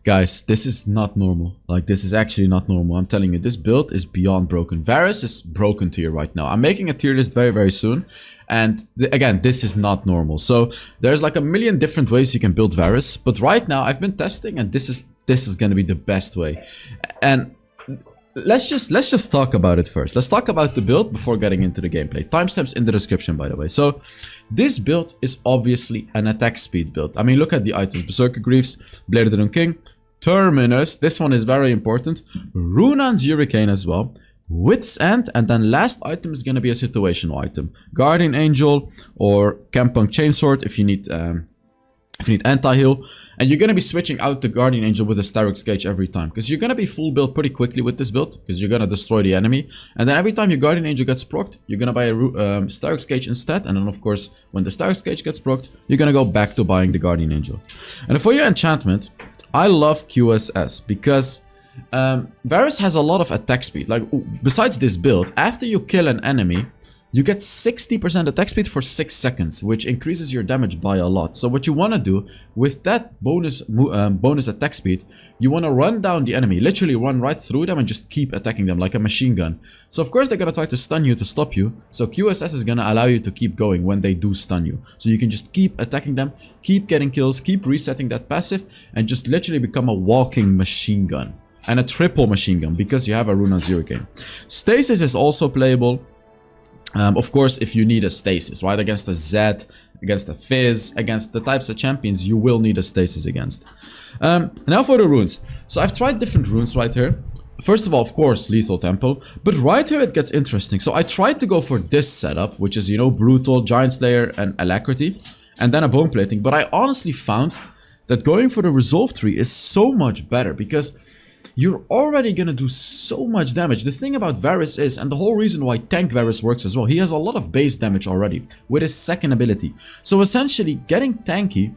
Guys, this is not normal. Like, this is actually not normal. I'm telling you, this build is beyond broken. Varus is broken tier right now. I'm making a tier list very, very soon. And again, this is not normal. So there's like a million different ways you can build Varus. But right now, I've been testing, and this is going to be the best way. And let's just talk about it first. Let's talk about the build before getting into the gameplay. Timestamps in the description, by the way. So this build is obviously an attack speed build. I mean, look at the items: Berserker Greaves, Blade of the Rune King, Terminus. This one is very important. Runan's Hurricane as well. Wit's End, and then last item is gonna be a situational item: Guardian Angel or Campung Chainsword if you need anti-heal. And you're gonna be switching out the Guardian Angel with a Starrick's Gauge every time, because you're gonna be full build pretty quickly with this build, because you're gonna destroy the enemy. And then every time your Guardian Angel gets procced, you're gonna buy a Starrick's Gauge instead. And then of course, when the Starrick's Gauge gets procced, you're gonna go back to buying the Guardian Angel. And for your enchantment, I love QSS because Varus has a lot of attack speed. Like, besides this build, after you kill an enemy, you get 60% attack speed for 6 seconds, which increases your damage by a lot. So what you want to do with that bonus attack speed, you want to run down the enemy, literally run right through them and just keep attacking them like a machine gun. So of course they're going to try to stun you to stop you. So QSS is going to allow you to keep going when they do stun you. So you can just keep attacking them, keep getting kills, keep resetting that passive, and just literally become a walking machine gun. And a triple machine gun, because you have a Runan's Hurricane. Stasis is also playable. Of course, if you need a stasis, right? Against a Zed, against a Fizz, against the types of champions you will need a stasis against. Now for the runes. So I've tried different runes right here. First of all, of course, Lethal Tempo. But right here it gets interesting. So I tried to go for this setup, which is, you know, Brutal, Giant Slayer, and Alacrity. And then a Bone Plating. But I honestly found that going for the Resolve tree is so much better, because you're already gonna do so much damage. The thing about Varus is, and the whole reason why Tank Varus works as well, he has a lot of base damage already with his second ability. So essentially, getting tanky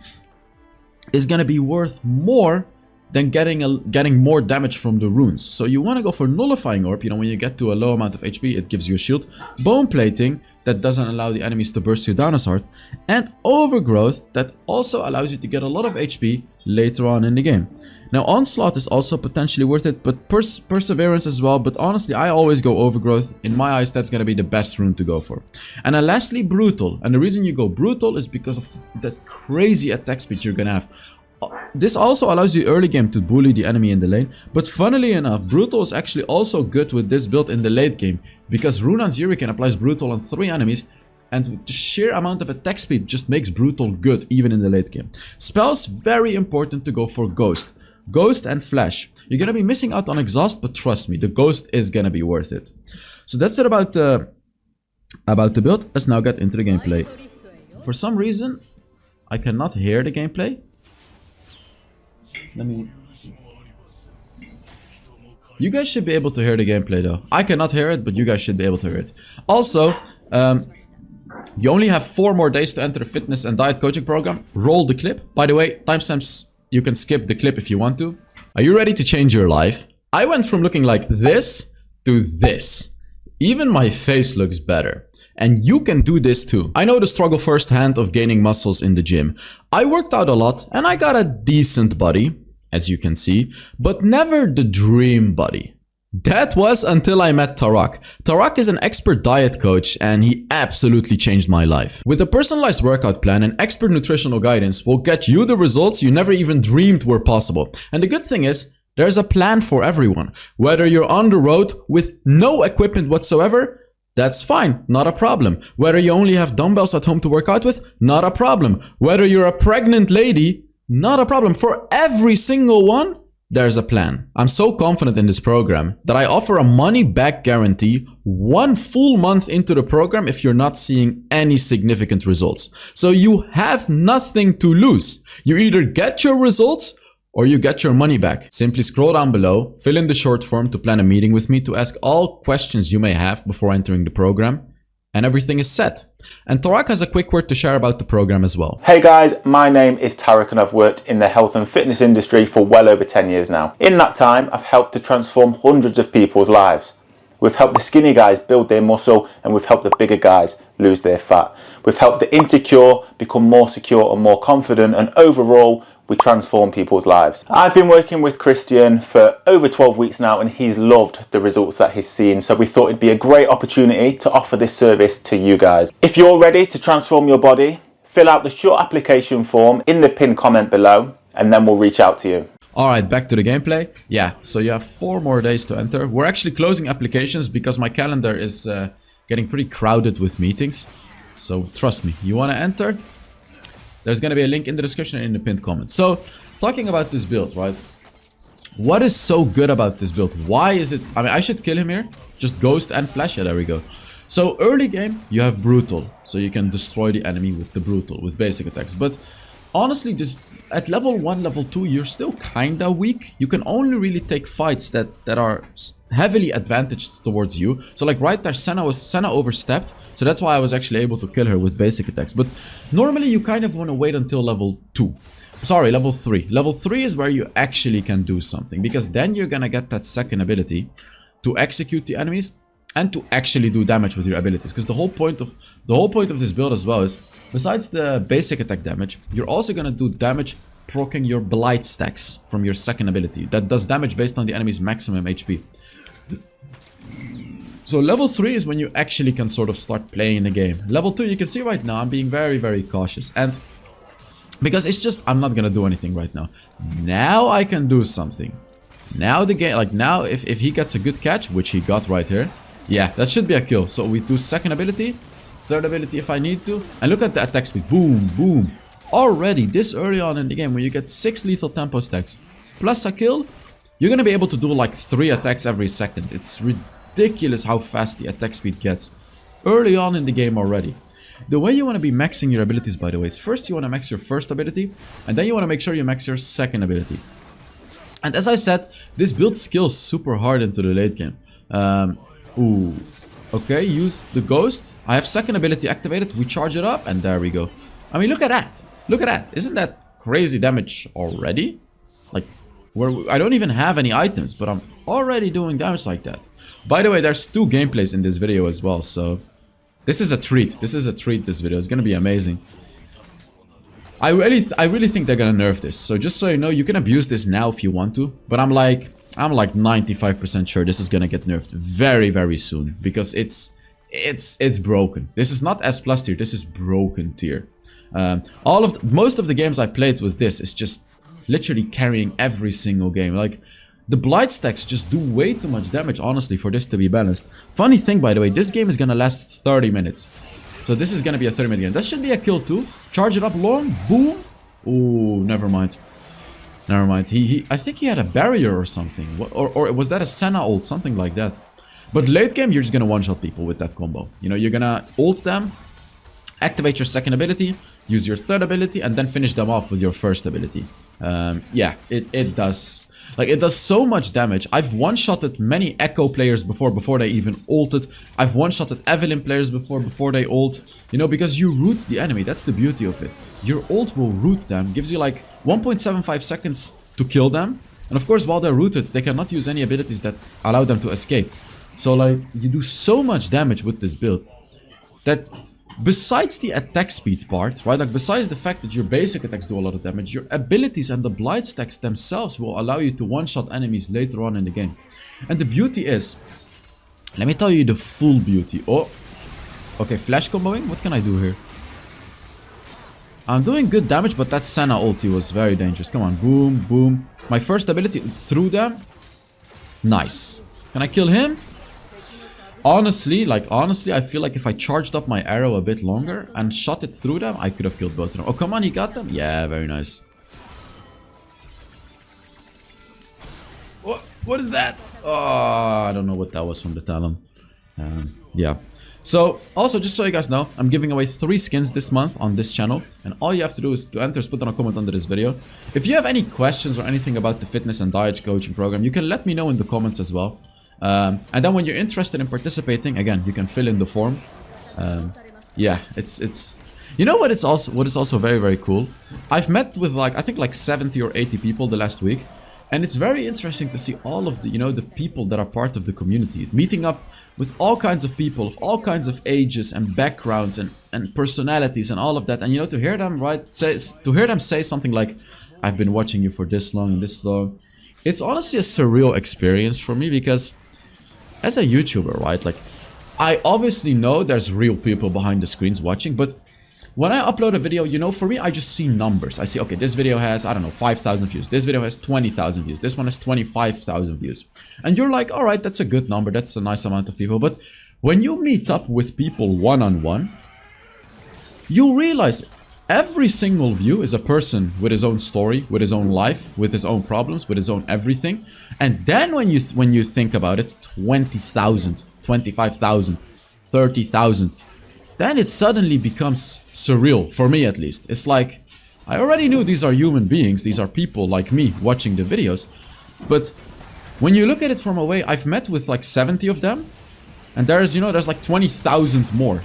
is gonna be worth more than getting more damage from the runes. So you want to go for Nullifying Orb. You know, when you get to a low amount of HP, it gives you a shield. Bone Plating, that doesn't allow the enemies to burst you down as hard. And Overgrowth, that also allows you to get a lot of HP later on in the game. Now, Onslaught is also potentially worth it, but Perseverance as well. But honestly, I always go Overgrowth. In my eyes, that's going to be the best rune to go for. And then lastly, Brutal. And the reason you go Brutal is because of that crazy attack speed you're going to have. This also allows you early game to bully the enemy in the lane. But funnily enough, Brutal is actually also good with this build in the late game, because Runan's Hurricane applies Brutal on 3 enemies. And the sheer amount of attack speed just makes Brutal good even in the late game. Spells, very important to go for Ghost. Ghost and Flash. You're gonna be missing out on Exhaust, but trust me, the Ghost is gonna be worth it. So that's it about the build. Let's now get into the gameplay. For some reason, I cannot hear the gameplay. You guys should be able to hear the gameplay though. I cannot hear it, but you guys should be able to hear it. Also, you only have 4 more days to enter the fitness and diet coaching program. Roll the clip. By the way, timestamps. You can skip the clip if you want to. Are you ready to change your life? I went from looking like this to this. Even my face looks better. And you can do this too. I know the struggle firsthand of gaining muscles in the gym. I worked out a lot and I got a decent body, as you can see, but never the dream body. That was until I met Tarak. Tarak is an expert diet coach and he absolutely changed my life. With a personalized workout plan and expert nutritional guidance will get you the results you never even dreamed were possible. And the good thing is, there's a plan for everyone. Whether you're on the road with no equipment whatsoever, that's fine, not a problem. Whether you only have dumbbells at home to work out with, not a problem. Whether you're a pregnant lady, not a problem. For every single one, there's a plan. I'm so confident in this program that I offer a money-back guarantee 1 full month into the program if you're not seeing any significant results. So you have nothing to lose. You either get your results or you get your money back. Simply scroll down below, fill in the short form to plan a meeting with me to ask all questions you may have before entering the program, and everything is set. And Tarak has a quick word to share about the program as well. Hey guys, my name is Tarak and I've worked in the health and fitness industry for well over 10 years now. In that time, I've helped to transform hundreds of people's lives. We've helped the skinny guys build their muscle and we've helped the bigger guys lose their fat. We've helped the insecure become more secure and more confident, and overall, we transform people's lives. I've been working with Christian for over 12 weeks now and he's loved the results that he's seen, so we thought it'd be a great opportunity to offer this service to you guys. If you're ready to transform your body, fill out the short application form in the pinned comment below and then we'll reach out to you. Alright, back to the gameplay. Yeah, so you have 4 more days to enter. We're actually closing applications because my calendar is getting pretty crowded with meetings. So trust me, you want to enter? There's going to be a link in the description and in the pinned comment. So, talking about this build, right? What is so good about this build? Why is it... I mean, I should kill him here. Just Ghost and Flash. Yeah, there we go. So, early game, you have Brutal. So, you can destroy the enemy with the Brutal, with basic attacks. But, honestly, just at level 1, level 2, you're still kinda weak. You can only really take fights that are heavily advantaged towards you. So like right there, Senna overstepped. So that's why I was actually able to kill her with basic attacks. But normally you kind of want to wait until level 2. Sorry, level 3. Level 3 is where you actually can do something. Because then you're gonna get that second ability to execute the enemies and to actually do damage with your abilities. Because the whole point of this build as well is, besides the basic attack damage, you're also gonna do damage proccing your blight stacks from your second ability. That does damage based on the enemy's maximum HP. So level 3 is when you actually can sort of start playing the game. Level 2, you can see right now I'm being very, very cautious. And because it's just, I'm not gonna do anything right now. Now I can do something. Now the game, like now if he gets a good catch, which he got right here. Yeah, that should be a kill. So we do second ability, third ability if I need to. And look at the attack speed. Boom, boom. Already this early on in the game when you get 6 lethal tempo stacks plus a kill, you're gonna be able to do like 3 attacks every second. It's ridiculous how fast the attack speed gets early on in the game already. The way you want to be maxing your abilities, by the way, is first you want to max your first ability, and then you want to make sure you max your second ability. And as I said, this build scales super hard into the late game. Ooh. Okay, use the Ghost. I have second ability activated. We charge it up, and there we go. I mean, look at that. Look at that. Isn't that crazy damage already? Like, I don't even have any items, but I'm already doing damage like that. By the way, there's 2 gameplays in this video as well, so this is a treat. This is a treat, this video. It's gonna be amazing. I really think they're gonna nerf this. So just so you know, you can abuse this now if you want to, but I'm like 95% sure this is gonna get nerfed very, very soon because it's broken. This is not S+ tier, this is broken tier. Most of the games I played with this is just literally carrying every single game. Like, the blight stacks just do way too much damage, honestly, for this to be balanced. Funny thing, by the way, this game is gonna last 30 minutes. So this is gonna be a 30-minute game. That should be a kill too. Charge it up long, boom. Ooh, never mind. Never mind. I think he had a barrier or something. Or was that a Senna ult? Something like that. But late game, you're just gonna one-shot people with that combo. You know, you're gonna ult them, activate your second ability, use your third ability, and then finish them off with your first ability. Yeah, it does. Like, it does so much damage. I've one-shotted many Echo players before they even ulted. I've one-shotted Evelyn players before they ult. You know, because you root the enemy. That's the beauty of it. Your ult will root them. Gives you like 1.75 seconds to kill them. And of course, while they're rooted, they cannot use any abilities that allow them to escape. So, like, you do so much damage with this build that... Besides the attack speed part, right, like besides the fact that your basic attacks do a lot of damage, your abilities and the blight stacks themselves will allow you to one-shot enemies later on in the game. And the beauty is, let me tell you the full beauty. Oh, okay, flash comboing, what can I do here? I'm doing good damage, but that Senna ulti was very dangerous. Come on, boom, boom. My first ability through them, nice. Can I kill him? Honestly, I feel like if I charged up my arrow a bit longer and shot it through them, I could have killed both of them. Oh, come on, he got them? Yeah, very nice. What is that? Oh, I don't know what that was from the Talon. Yeah. So, also, just so you guys know, I'm giving away 3 skins this month on this channel. And all you have to do is to enter, put down a comment under this video. If you have any questions or anything about the fitness and diet coaching program, you can let me know in the comments as well. And then when you're interested in participating, again, you can fill in the form. Yeah, it's you know what is also very, very cool. I've met with I think 70 or 80 people the last week, and it's very interesting to see all of the the people that are part of the community, meeting up with all kinds of people of all kinds of ages and backgrounds and personalities and all of that, and to hear them say something like, I've been watching you for this long and this long. It's honestly a surreal experience for me because as a YouTuber, right, like I obviously know there's real people behind the screens watching, but when I upload a video, you know, for me, I just see numbers. I see, okay, this video has, I don't know, 5,000 views. This video has 20,000 views. This one has 25,000 views. And you're like, all right, that's a good number. That's a nice amount of people. But when you meet up with people one-on-one, you realize every single view is a person with his own story, with his own life, with his own problems, with his own everything. And then when you think about it, 20,000, 25,000, 30,000, then it suddenly becomes surreal, for me at least. It's like, I already knew these are human beings, these are people like me watching the videos, but when you look at it from away, I've met with like 70 of them, and there's, you know, there's like 20,000 more.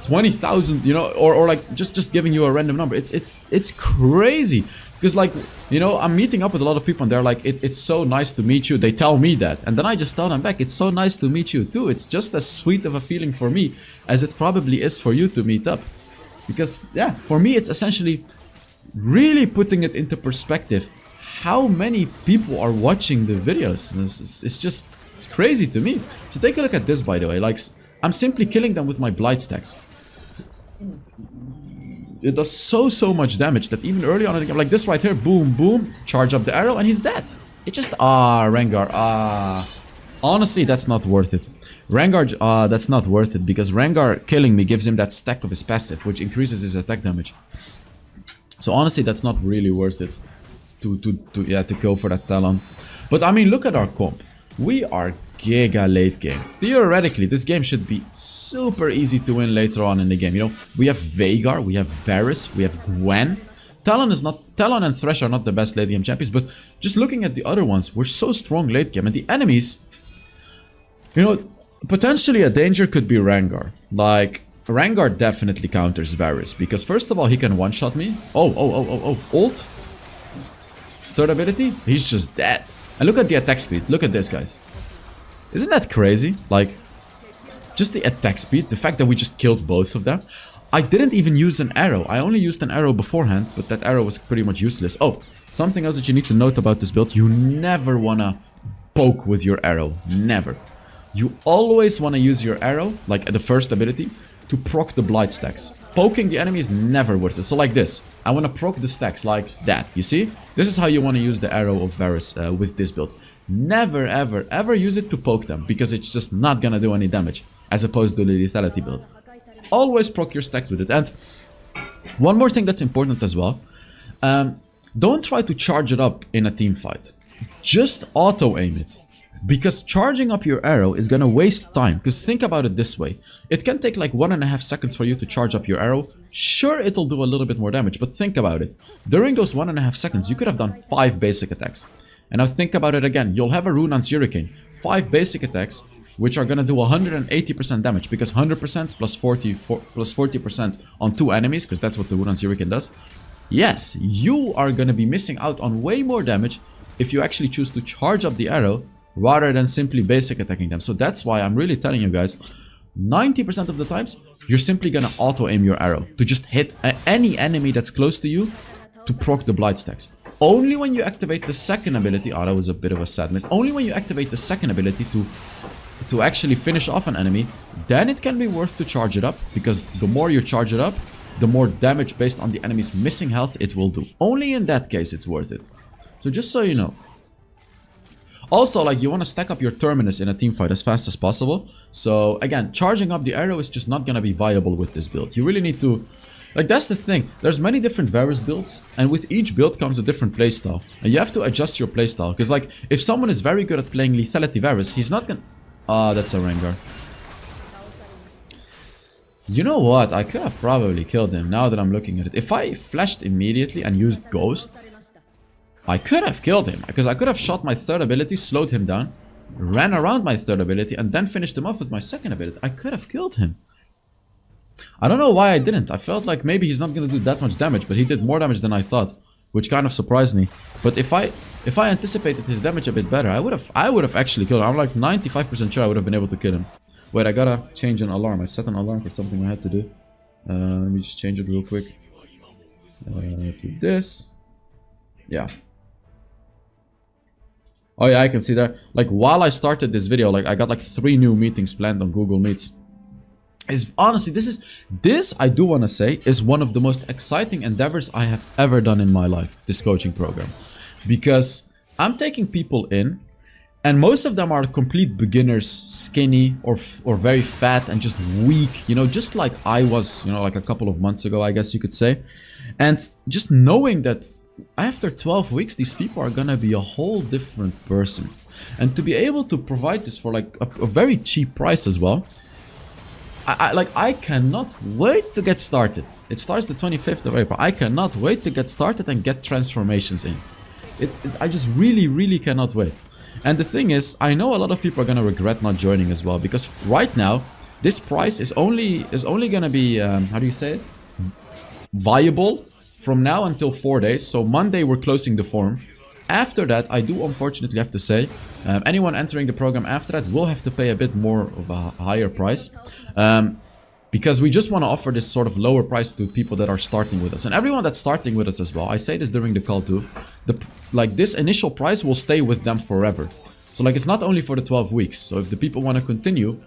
20,000, you know, or like just giving you a random number. It's crazy because, like, you know, I'm meeting up with a lot of people and they're like, it's so nice to meet you. They tell me that, and then I just tell them back, it's so nice to meet you too. It's just as sweet of a feeling for me as it probably is for you to meet up, because yeah, for me it's essentially really putting it into perspective how many people are watching the videos. It's just, it's crazy to me. So take a look at this, by the way. Like, I'm simply killing them with my blight stacks. It does so much damage that even early on in the game, like this right here, boom, boom, charge up the arrow and he's dead. It just, Rengar, honestly, that's not worth it. Rengar, that's not worth it, because Rengar killing me gives him that stack of his passive, which increases his attack damage. So honestly, that's not really worth it to go for that Talon. But I mean, look at our comp. We are giga late game. Theoretically, this game should be super easy to win later on in the game. You know, we have Veigar, we have Varus, we have Gwen. Talon and Thresh are not the best late game champions, but just looking at the other ones, we're so strong late game. And the enemies, you know, potentially a danger could be Rengar. Like, Rengar definitely counters Varus, because first of all, he can one-shot me. Ult. Third ability, he's just dead. And look at the attack speed. Look at this, guys. Isn't that crazy? Like, just the attack speed, the fact that we just killed both of them. I didn't even use an arrow. I only used an arrow beforehand, but that arrow was pretty much useless. Oh, something else that you need to note about this build. You never wanna poke with your arrow. Never. You always wanna use your arrow, like the first ability, to proc the blight stacks. Poking the enemy is never worth it. So like this, I want to proc the stacks like that, you see? This is how you want to use the arrow of Varus with this build. Never ever use it to poke them, because it's just not gonna do any damage, as opposed to the lethality build. Always proc your stacks with it. And one more thing that's important as well, don't try to charge it up in a team fight. Just auto aim it. Because charging up your arrow is gonna waste time. Because think about it this way. It can take like 1.5 seconds for you to charge up your arrow. Sure, it'll do a little bit more damage, but think about it. During those 1.5 seconds, you could have done 5 basic attacks. And now think about it again. You'll have a Runan's Hurricane. 5 basic attacks, which are gonna do 180% damage. Because 100% plus 40% on 2 enemies, because that's what the Runan's Hurricane does. Yes, you are gonna be missing out on way more damage if you actually choose to charge up the arrow rather than simply basic attacking them. So that's why I'm really telling you guys, 90% of the times, you're simply gonna auto-aim your arrow to just hit any enemy that's close to you to proc the blight stacks. Only when you activate the second ability, that was a bit of a sad miss, only when you activate the second ability to actually finish off an enemy, then it can be worth to charge it up, because the more you charge it up, the more damage based on the enemy's missing health it will do. Only in that case it's worth it. So just so you know. Also, like, you want to stack up your terminus in a team fight as fast as possible. So again, charging up the arrow is just not gonna be viable with this build. You really need to, like, that's the thing. There's many different Varus builds, and with each build comes a different playstyle. And you have to adjust your playstyle. Because, like, if someone is very good at playing lethality Varus, he's not gonna... that's a Rengar. You know what? I could have probably killed him now that I'm looking at it. If I flashed immediately and used Ghost, I could have killed him, because I could have shot my third ability, slowed him down, ran around my third ability, and then finished him off with my second ability. I could have killed him. I don't know why I didn't. I felt like maybe he's not going to do that much damage, but he did more damage than I thought, which kind of surprised me. But if I anticipated his damage a bit better, I would have actually killed him. I'm like 95% sure I would have been able to kill him. Wait, I gotta change an alarm. I set an alarm for something I had to do. Let me just change it real quick. To this. Yeah. Oh yeah, I can see that. Like, while I started this video, like, I got like 3 new meetings planned on Google Meets. Is honestly, this I do want to say is one of the most exciting endeavors I have ever done in my life, this coaching program. Because I'm taking people in, and most of them are complete beginners, skinny or very fat and just weak, you know, just like I was, you know, like a couple of months ago, I guess you could say. And just knowing that after 12 weeks, these people are gonna be a whole different person. And to be able to provide this for like a very cheap price as well, I cannot wait to get started. It starts the 25th of April. I cannot wait to get started and get transformations in. I just really cannot wait. And the thing is, I know a lot of people are gonna regret not joining as well, because right now this price is only gonna be how do you say it? Viable from now until 4 days. So Monday we're closing the form. After that, I do unfortunately have to say, anyone entering the program after that will have to pay a bit more of a higher price. Because we just want to offer this sort of lower price to people that are starting with us. And everyone that's starting with us as well, I say this during the call too, like this initial price will stay with them forever. So like, it's not only for the 12 weeks. So if the people want to continue,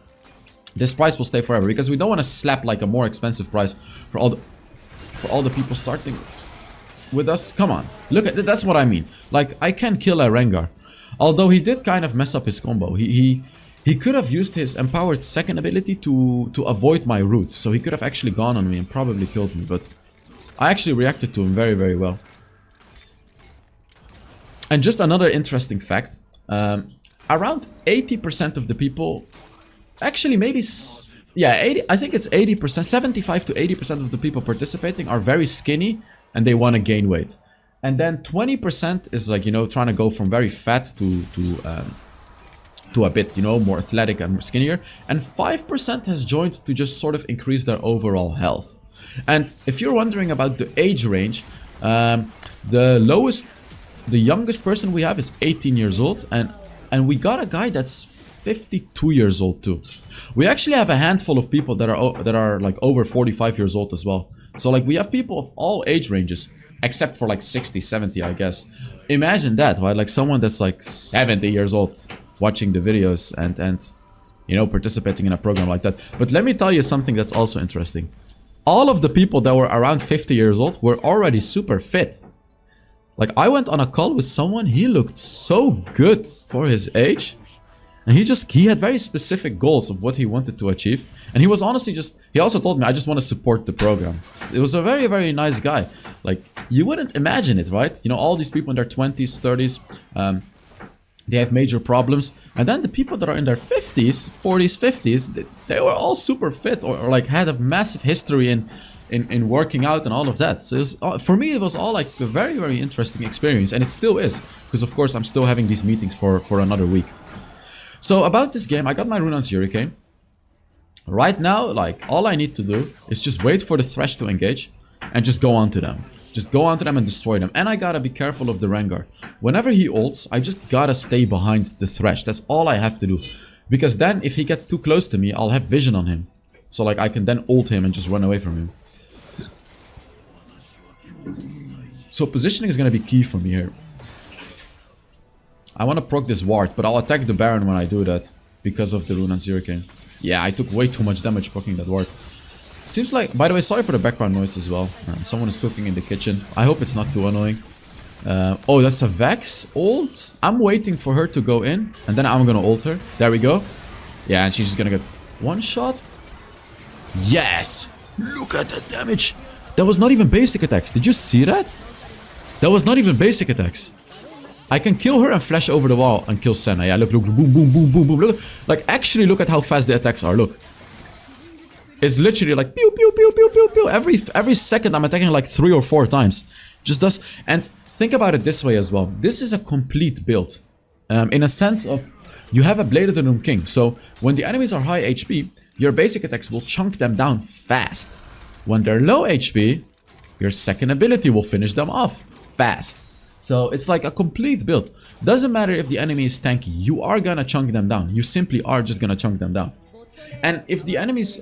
this price will stay forever. Because we don't want to slap like a more expensive price for all the people starting with us. Come on, look at that's what I mean. Like, I can kill a Rengar, although he did kind of mess up his combo. He could have used his empowered second ability to avoid my root, so he could have actually gone on me and probably killed me, but I actually reacted to him very well. And just another interesting fact, around 80% of the people, actually maybe, yeah, 80, I think it's 80%, 75 to 80% of the people participating are very skinny and they want to gain weight. And then 20% is like, you know, trying to go from very fat to a bit, you know, more athletic and skinnier. And 5% has joined to just sort of increase their overall health. And if you're wondering about the age range, the youngest person we have is 18 years old. And we got a guy that's 52 years old too. We actually have a handful of people that are like over 45 years old as well. So like, we have people of all age ranges, except for like 60, 70, I guess. Imagine that, right? Like someone that's like 70 years old watching the videos and you know, participating in a program like that. But let me tell you something that's also interesting. All of the people that were around 50 years old were already super fit. Like, I went on a call with someone, he looked so good for his age. And he had very specific goals of what he wanted to achieve. And he was honestly he also told me, I just want to support the program. It was a very nice guy. Like, you wouldn't imagine it, right? You know, all these people in their 20s, 30s, they have major problems. And then the people that are in their 50s, 40s, 50s, they were all super fit or like had a massive history in working out and all of that. So it was, for me, it was all like a very interesting experience. And it still is. Because of course, I'm still having these meetings for another week. So about this game, I got my Runan's Hurricane. Right now, like, all I need to do is just wait for the Thresh to engage and just go on to them. Just go on to them and destroy them. And I gotta be careful of the Rengar. Whenever he ults, I just gotta stay behind the Thresh. That's all I have to do. Because then, if he gets too close to me, I'll have vision on him. So like, I can then ult him and just run away from him. So positioning is gonna be key for me here. I want to proc this ward, but I'll attack the Baron when I do that because of the Runan's Hurricane. Yeah, I took way too much damage proccing that ward. Seems like, by the way, sorry for the background noise as well. Someone is cooking in the kitchen. I hope it's not too annoying. Oh, that's a Vex ult. I'm waiting for her to go in, and then I'm gonna ult her. There we go. Yeah, and she's just gonna get one shot. Yes! Look at that damage! That was not even basic attacks. Did you see that? That was not even basic attacks. I can kill her and flash over the wall and kill Senna. Yeah, look, boom, boom, boom, boom, boom. Look, like, actually look at how fast the attacks are. Look. It's literally like pew, pew, pew, pew, pew, pew. Every second I'm attacking like 3 or 4 times. Just does. And think about it this way as well. This is a complete build. In a sense of, you have a Bladed Doom King. So when the enemies are high HP, your basic attacks will chunk them down fast. When they're low HP, your second ability will finish them off fast. So it's like a complete build. Doesn't matter if the enemy is tanky, you are gonna chunk them down. You simply are just gonna chunk them down. And if the enemies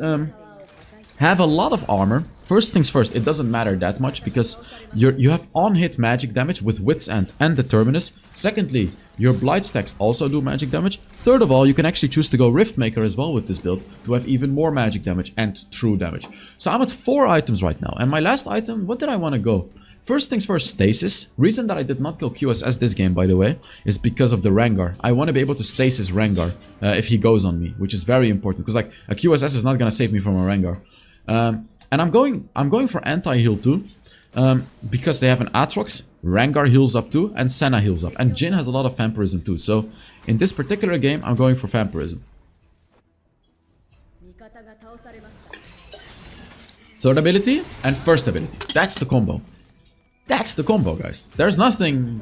have a lot of armor. First things first, it doesn't matter that much because you have on-hit magic damage with Wit's End and the Terminus. Secondly, your Blight stacks also do magic damage. Third of all, you can actually choose to go Riftmaker as well with this build to have even more magic damage and true damage. So I'm at 4 items right now. And my last item, what did I want to go? First things first, Stasis. Reason that I did not kill QSS this game, by the way, is because of the Rengar. I want to be able to Stasis Rengar if he goes on me, which is very important. Because like a QSS is not going to save me from a Rengar. And I'm going for anti-heal too. Because they have an Aatrox, Rengar heals up too, and Senna heals up. And Jhin has a lot of Vampirism too. So in this particular game, I'm going for Vampirism. Third ability and first ability. That's the combo. That's the combo, guys. There's nothing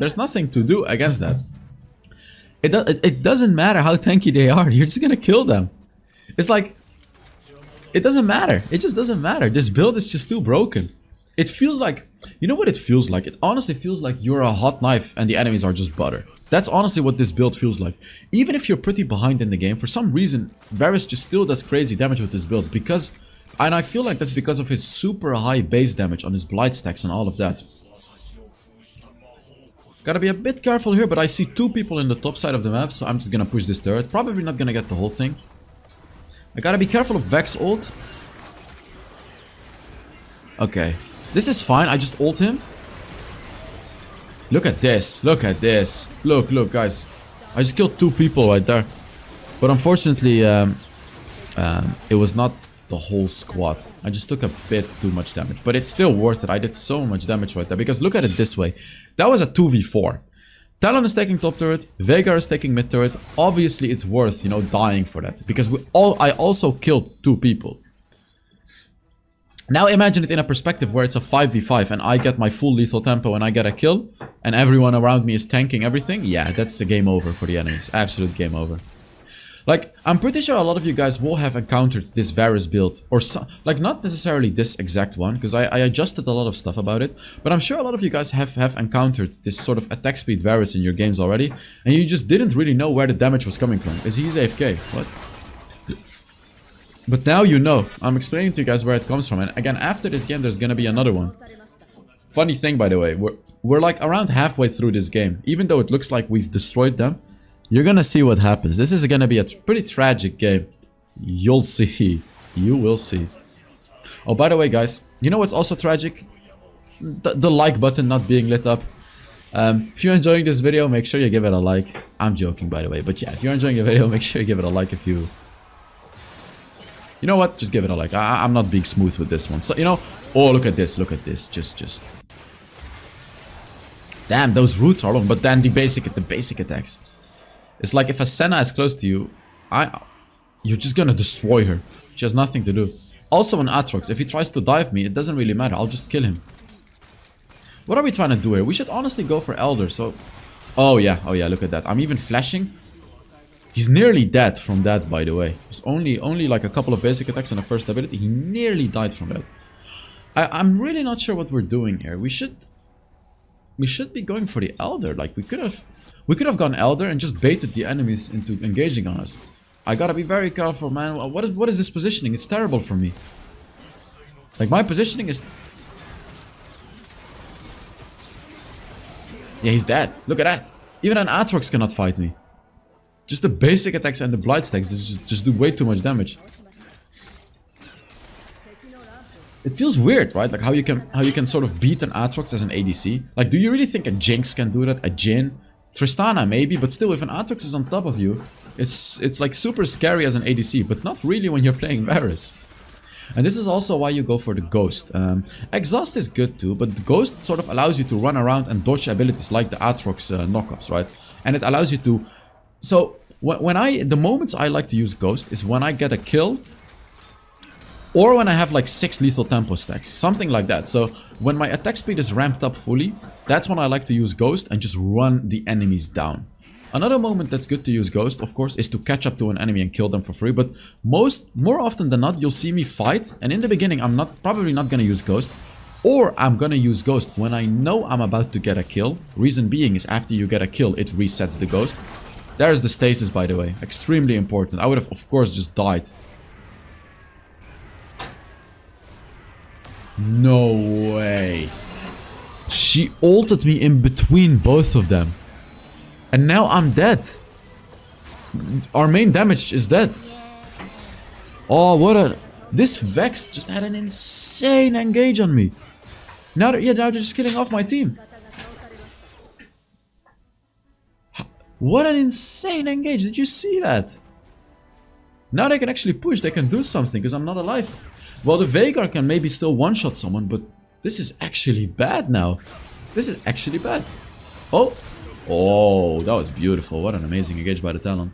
to do against that. It doesn't matter how tanky they are. You're just gonna kill them. It's like, it doesn't matter. It just doesn't matter. This build is just too broken. It feels like, you know what it feels like? It honestly feels like you're a hot knife and the enemies are just butter. That's honestly what this build feels like. Even if you're pretty behind in the game, for some reason, Varus just still does crazy damage with this build because, and I feel like that's because of his super high base damage on his Blight stacks and all of that. Gotta be a bit careful here, but I see 2 people in the top side of the map, so I'm just gonna push this turret. Probably not gonna get the whole thing. I gotta be careful of Vex ult. Okay. This is fine, I just ult him. Look at this, look at this. Look, guys. I just killed 2 people right there. But unfortunately, it was not the whole squad. I just took a bit too much damage. But it's still worth it. I did so much damage right there. Because look at it this way. That was a 2v4. Talon is taking top turret. Veigar is taking mid turret. Obviously, it's worth, you know, dying for that. Because I also killed 2 people. Now imagine it in a perspective where it's a 5v5 and I get my full lethal tempo and I get a kill. And everyone around me is tanking everything. Yeah, that's a game over for the enemies. Absolute game over. Like, I'm pretty sure a lot of you guys will have encountered this Varus build. Or, like, not necessarily this exact one, because I adjusted a lot of stuff about it. But I'm sure a lot of you guys have encountered this sort of attack speed Varus in your games already. And you just didn't really know where the damage was coming from. Because he's AFK. What? But now you know. I'm explaining to you guys where it comes from. And again, after this game, there's gonna be another one. Funny thing, by the way. We're like around halfway through this game. Even though it looks like we've destroyed them. You're gonna see what happens. This is gonna be a pretty tragic game. You'll see. You will see. Oh, by the way, guys, you know what's also tragic? The like button not being lit up. If you're enjoying this video, make sure you give it a like. I'm joking, by the way. But yeah, if you're enjoying the video, make sure you give it a like if you... You know what? Just give it a like. I'm not being smooth with this one. So, you know... Oh, look at this. Look at this. Just... Damn, those roots are long. But then the basic attacks. It's like if a Senna is close to you, you're just gonna destroy her. She has nothing to do. Also an Aatrox, if he tries to dive me, it doesn't really matter. I'll just kill him. What are we trying to do here? We should honestly go for Elder, so... Oh yeah, look at that. I'm even flashing. He's nearly dead from that, by the way. It's only like a couple of basic attacks and a first ability. He nearly died from that. I'm really not sure what we're doing here. We should be going for the Elder. Like, we could have gone Elder and just baited the enemies into engaging on us. I gotta be very careful, man. What is this positioning? It's terrible for me. Like, my positioning is... Yeah, he's dead. Look at that. Even an Aatrox cannot fight me. Just the basic attacks and the Blight stacks just do way too much damage. It feels weird, right? Like how you can sort of beat an Aatrox as an ADC. Like, do you really think a Jinx can do that? A Jhin? Tristana maybe, but still, if an Aatrox is on top of you, it's like super scary as an ADC, but not really when you're playing Varus. And this is also why you go for the Ghost. Exhaust is good too, but the Ghost sort of allows you to run around and dodge abilities like the Aatrox knockups, right? And it allows you to... So, the moments I like to use Ghost is when I get a kill, or when I have like 6 lethal tempo stacks, something like that. So when my attack speed is ramped up fully, that's when I like to use Ghost and just run the enemies down. Another moment that's good to use Ghost, of course, is to catch up to an enemy and kill them for free. But more often than not, you'll see me fight, and in the beginning I'm probably not gonna use Ghost, or I'm gonna use Ghost when I know I'm about to get a kill. Reason being is after you get a kill, it resets the Ghost. There's the stasis, by the way, extremely important. I would have, of course, just died. No way. She ulted me in between both of them. And now I'm dead. Our main damage is dead. Oh, what a... This Vex just had an insane engage on me. Now they're just killing off my team. What an insane engage. Did you see that? Now they can actually push. They can do something because I'm not alive. Well, the Veigar can maybe still one-shot someone, but this is actually bad now. This is actually bad. Oh. Oh, that was beautiful. What an amazing engage by the Talon.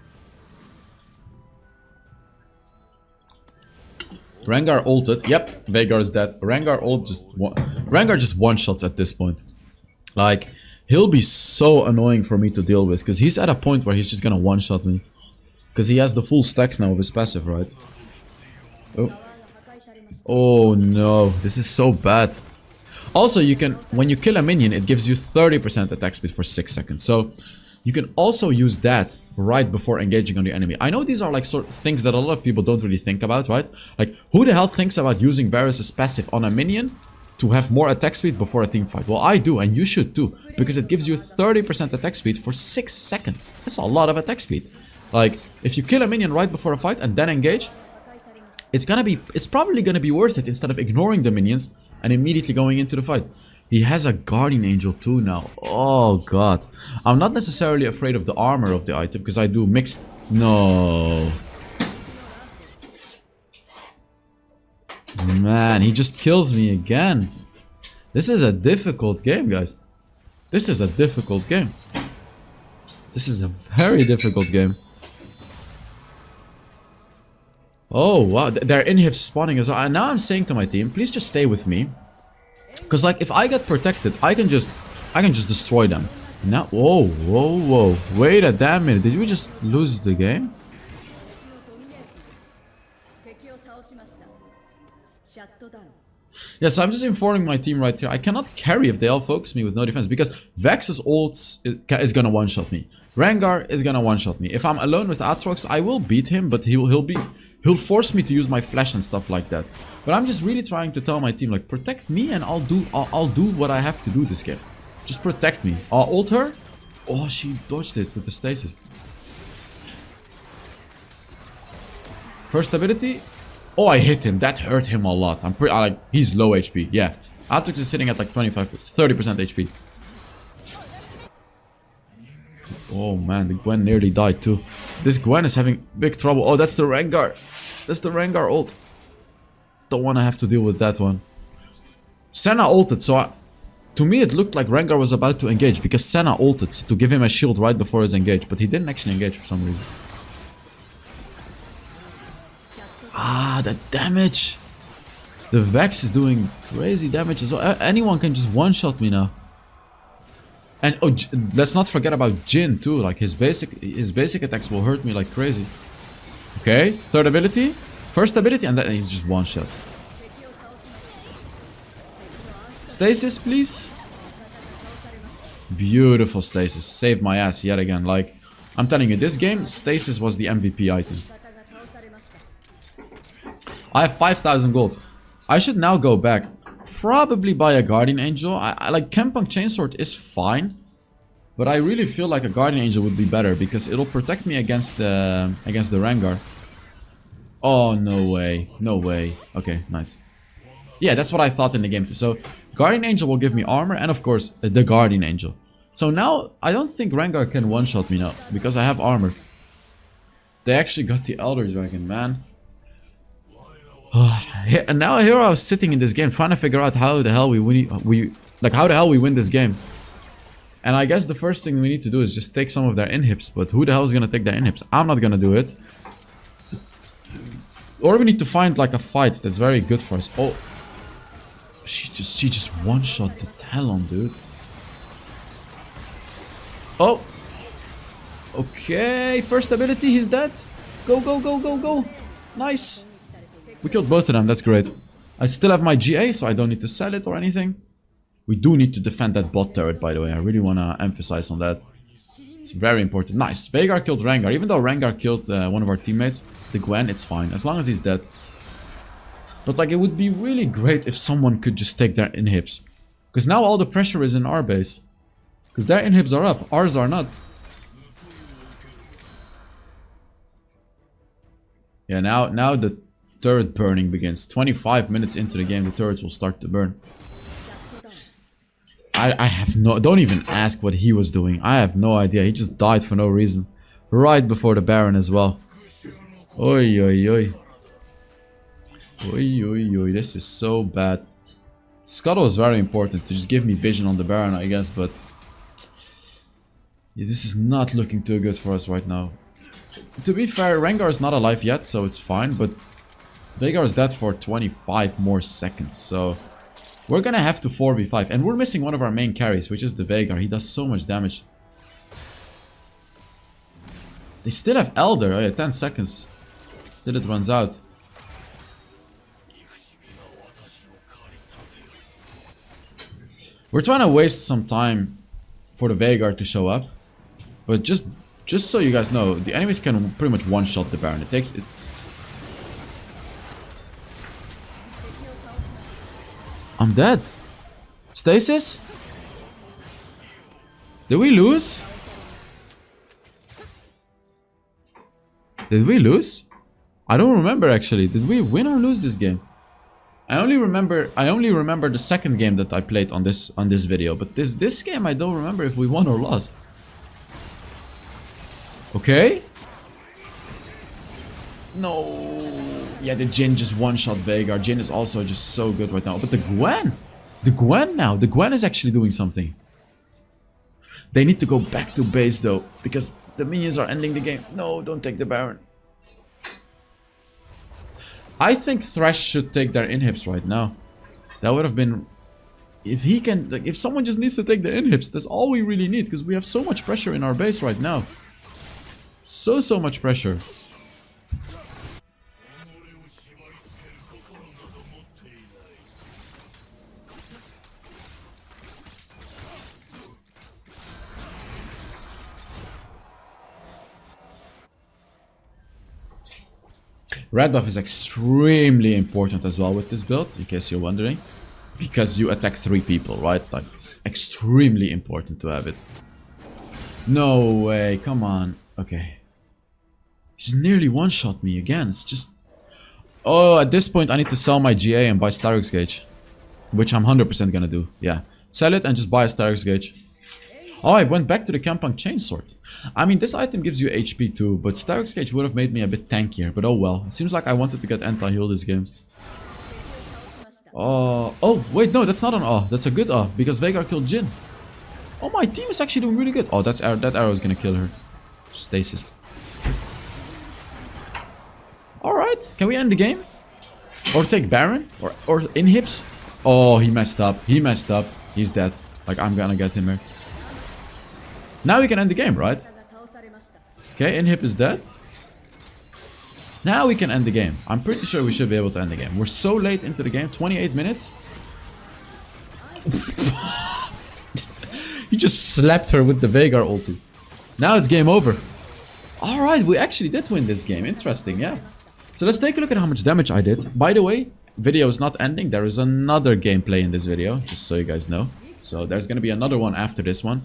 Rengar ulted. Yep, Veigar is dead. Rengar just one-shots at this point. Like, he'll be so annoying for me to deal with because he's at a point where he's just gonna one-shot me. Because he has the full stacks now of his passive, right? Oh. Oh no, this is so bad. Also, you can, when you kill a minion, it gives you 30% attack speed for 6 seconds. So, you can also use that right before engaging on the enemy. I know these are like sort of things that a lot of people don't really think about, right? Like, who the hell thinks about using Varus' passive on a minion to have more attack speed before a team fight? Well, I do, and you should too, because it gives you 30% attack speed for 6 seconds. That's a lot of attack speed. Like, if you kill a minion right before a fight and then engage, it's probably gonna be worth it instead of ignoring the minions and immediately going into the fight. He has a Guardian Angel too now. Oh god. I'm not necessarily afraid of the armor of the item because I do mixed. No. Man, he just kills me again. This is a difficult game, guys. This is a difficult game. This is a very difficult game. Oh, wow. They're inhibs spawning as well. And now I'm saying to my team, please just stay with me. Because, like, if I get protected, I can just destroy them. Now, whoa, whoa, whoa. Wait a damn minute. Did we just lose the game? Yeah, so I'm just informing my team right here. I cannot carry if they all focus me with no defense. Because Vex's ult is gonna one-shot me. Rengar is gonna one-shot me. If I'm alone with Aatrox, I will beat him, but he'll force me to use my flash and stuff like that. But I'm just really trying to tell my team, like, protect me and I'll do what I have to do this game. Just protect me. I'll ult her. Oh, she dodged it with the stasis. First ability. Oh, I hit him. That hurt him a lot. Like, he's low HP. Yeah. Aatrox is sitting at like 30% HP. Oh man, the Gwen nearly died too. This Gwen is having big trouble. Oh, that's the Rengar. That's the Rengar ult. Don't want to have to deal with that one. Senna ulted, so to me it looked like Rengar was about to engage because Senna ulted to give him a shield right before his engage, but he didn't actually engage for some reason. Ah, the damage. The Vex is doing crazy damage as well. Anyone can just one-shot me now. And oh, let's not forget about Jin too. Like his basic attacks will hurt me like crazy. Okay, third ability, first ability, and then he's just one shot. Stasis, please. Beautiful stasis. Saved my ass yet again. Like, I'm telling you, this game, stasis was the MVP item. I have 5,000 gold. I should now go back. Probably buy a Guardian Angel. I like Kempunk Chainsword is fine, but I really feel like a Guardian Angel would be better because it'll protect me against the Rengar. Oh, no way. No way. Okay, nice. Yeah, that's what I thought in the game too. So, Guardian Angel will give me armor and of course, the Guardian Angel. So now, I don't think Rengar can one-shot me now because I have armor. They actually got the Elder Dragon, man. And now here I was sitting in this game trying to figure out how the hell we win this game. And I guess the first thing we need to do is just take some of their inhibs, but who the hell is gonna take their inhibs? I'm not gonna do it. Or we need to find like a fight that's very good for us. Oh, she just one-shot the Talon, dude. Oh, okay, first ability, he's dead. Go, go, go, go, go. Nice. We killed both of them, that's great. I still have my GA, so I don't need to sell it or anything. We do need to defend that bot turret, by the way. I really want to emphasize on that. It's very important. Nice. Veigar killed Rengar. Even though Rengar killed one of our teammates, the Gwen, it's fine. As long as he's dead. But like, it would be really great if someone could just take their inhibs. Because now all the pressure is in our base. Because their inhibs are up, ours are not. Yeah, now the turret burning begins. 25 minutes into the game, the turrets will start to burn. I have no... Don't even ask what he was doing. I have no idea. He just died for no reason. Right before the Baron as well. Oi, oi, oi. Oi, oi, oi. This is so bad. Scuttle is very important to just give me vision on the Baron, I guess, but... Yeah, this is not looking too good for us right now. To be fair, Rengar is not alive yet, so it's fine, but... Veigar is dead for 25 more seconds, so... We're gonna have to 4v5, and we're missing one of our main carries, which is the Veigar. He does so much damage. They still have Elder. Oh yeah, 10 seconds. Till it runs out. We're trying to waste some time for the Veigar to show up. But just so you guys know, the enemies can pretty much one-shot the Baron. It takes... I'm dead. Stasis? Did we lose? Did we lose? I don't remember actually. Did we win or lose this game? I only remember the second game that I played on this video, but this game I don't remember if we won or lost. Okay. No. Yeah, the Jhin just one-shot Veigar. Jhin is also just so good right now. But the Gwen! The Gwen now! The Gwen is actually doing something. They need to go back to base though, because the minions are ending the game. No, don't take the Baron. I think Thresh should take their inhibs right now. That would have been... If he can... Like, if someone just needs to take the inhibs, that's all we really need, because we have so much pressure in our base right now. So much pressure. Red buff is extremely important as well with this build, in case you're wondering. Because you attack 3 people, right? Like, it's extremely important to have it. No way, come on. Okay. He's nearly one-shot me again, it's just... Oh, at this point I need to sell my GA and buy Starix Gauge. Which I'm 100% gonna do, yeah. Sell it and just buy a Starix Gauge. Oh, I went back to the Campang Chainsword. I mean, this item gives you HP too, but Starix Gauge would have made me a bit tankier. But oh well, it seems like I wanted to get anti-heal this game. Oh, wait, no, that's not an that's a good because Veigar killed Jhin. Oh, my team is actually doing really good. Oh, that arrow is gonna kill her. Stasis. Alright, can we end the game? Or take Baron? Or inhibs? Oh, he messed up. He messed up. He's dead. Like, I'm gonna get him here. Now we can end the game, right? Okay, inhib is dead. Now we can end the game. I'm pretty sure we should be able to end the game. We're so late into the game. 28 minutes. He just slapped her with the Veigar ulti. Now it's game over. Alright, we actually did win this game. Interesting, yeah. So let's take a look at how much damage I did. By the way, video is not ending. There is another gameplay in this video, just so you guys know. So there's gonna be another one after this one.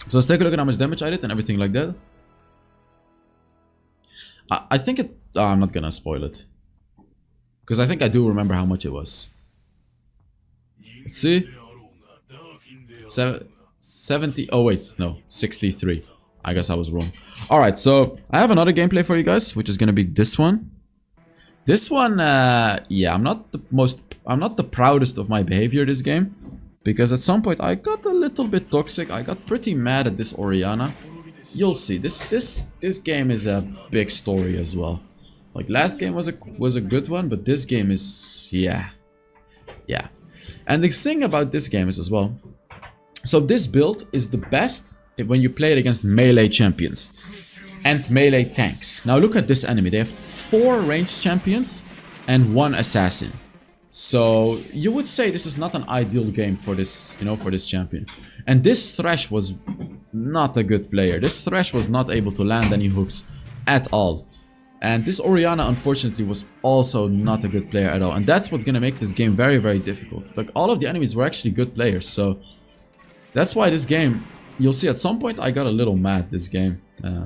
So let's take a look at how much damage I did and everything like that. I think it... I'm not gonna spoil it. Because I think I do remember how much it was. Let's see. 70... Oh wait, no. 63. I guess I was wrong. Alright, so I have another gameplay for you guys, which is gonna be this one. This one, yeah, I'm not the proudest of my behavior this game. Because at some point I got a little bit toxic. I got pretty mad at this Orianna. You'll see. This game is a big story as well. Like last game was a good one, but this game is yeah. And the thing about this game is as well. So this build is the best when you play it against melee champions and melee tanks. Now look at this enemy. They have 4 ranged champions and 1 assassin. So you would say this is not an ideal game for this, you know, for this champion. And this Thresh was not a good player. This Thresh was not able to land any hooks at all. And this Orianna, unfortunately, was also not a good player at all. And that's what's going to make this game very, very difficult. Like, all of the enemies were actually good players. So, that's why this game, you'll see at some point I got a little mad this game.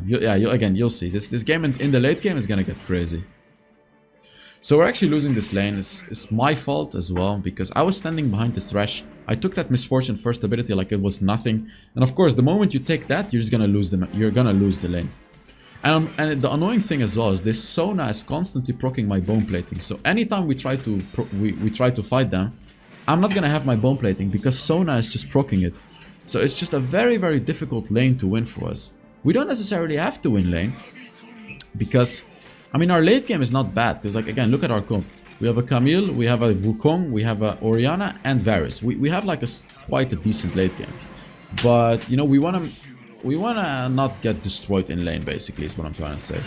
You'll see. This game in the late game is going to get crazy. So we're actually losing this lane. It's my fault as well, because I was standing behind the Thresh. I took that Misfortune first ability like it was nothing. And of course, the moment you take that, you're just going to lose the lane. And the annoying thing as well is this Sona is constantly proccing my bone plating. So anytime we try to fight them, I'm not going to have my bone plating because Sona is just proccing it. So it's just a very, very difficult lane to win for us. We don't necessarily have to win lane because, I mean, our late game is not bad. Because, like, again, look at our comp. We have a Camille, we have a Wukong, we have a Orianna and Varus. We have like quite a decent late game. But, you know, we want to not get destroyed in lane, basically, is what I'm trying to say.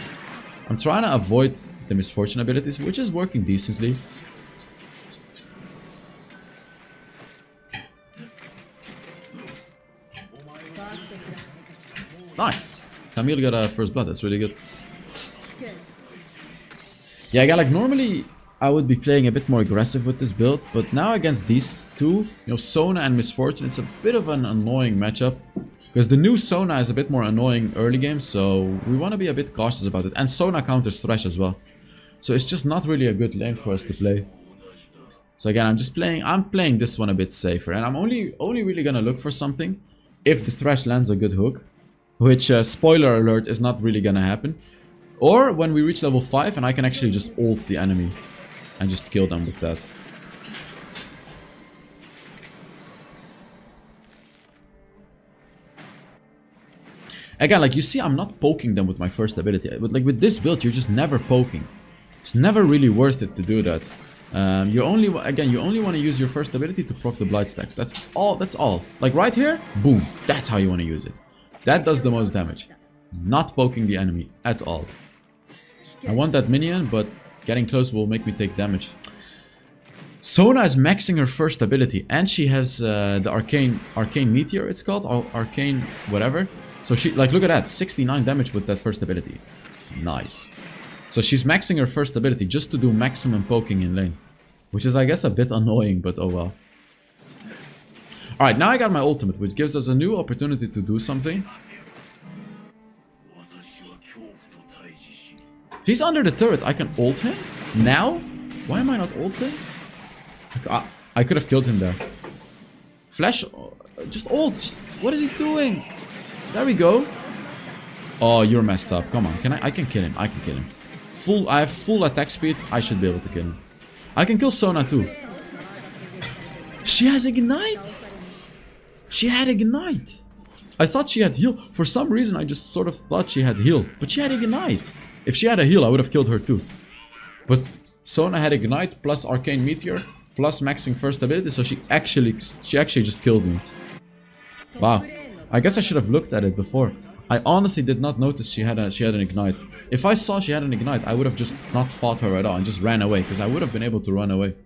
I'm trying to avoid the Misfortune abilities, which is working decently. Nice. Camille got a first blood. That's really good. Yeah, like normally I would be playing a bit more aggressive with this build, but now against these two, you know, Sona and Misfortune, it's a bit of an annoying matchup. Because the new Sona is a bit more annoying early game, so we want to be a bit cautious about it. And Sona counters Thresh as well. So it's just not really a good lane for us to play. So again, I'm playing this one a bit safer. And I'm only really gonna look for something if the Thresh lands a good hook. Which, spoiler alert, is not really gonna happen. Or when we reach level 5 and I can actually just ult the enemy. And just kill them with that. Again, like you see, I'm not poking them with my first ability. But like with this build, you're just never poking. It's never really worth it to do that. You only want to use your first ability to proc the blight stacks. That's all. Like right here, boom. That's how you want to use it. That does the most damage. Not poking the enemy at all. I want that minion, but getting close will make me take damage. Sona is maxing her first ability, and she has the arcane meteor. It's called arcane whatever. So she, like, look at that, 69 damage with that first ability. Nice. So she's maxing her first ability just to do maximum poking in lane. Which is, I guess, a bit annoying, but oh well. Alright, now I got my ultimate, which gives us a new opportunity to do something. If he's under the turret, I can ult him? Now? Why am I not ulting? I could have killed him there. Flash, just ult. What is he doing? There we go. Oh, you're messed up. Come on, I can kill him. I can kill him. I have full attack speed. I should be able to kill him. I can kill Sona too. She has ignite. She had ignite. I thought she had heal. For some reason, I just sort of thought she had heal. But she had ignite. If she had a heal, I would have killed her too. But Sona had ignite plus arcane meteor plus maxing first ability. So she actually just killed me. Wow. I guess I should have looked at it before. I honestly did not notice she had an ignite. If I saw she had an ignite, I would have just not fought her at all and just ran away, because I would have been able to run away.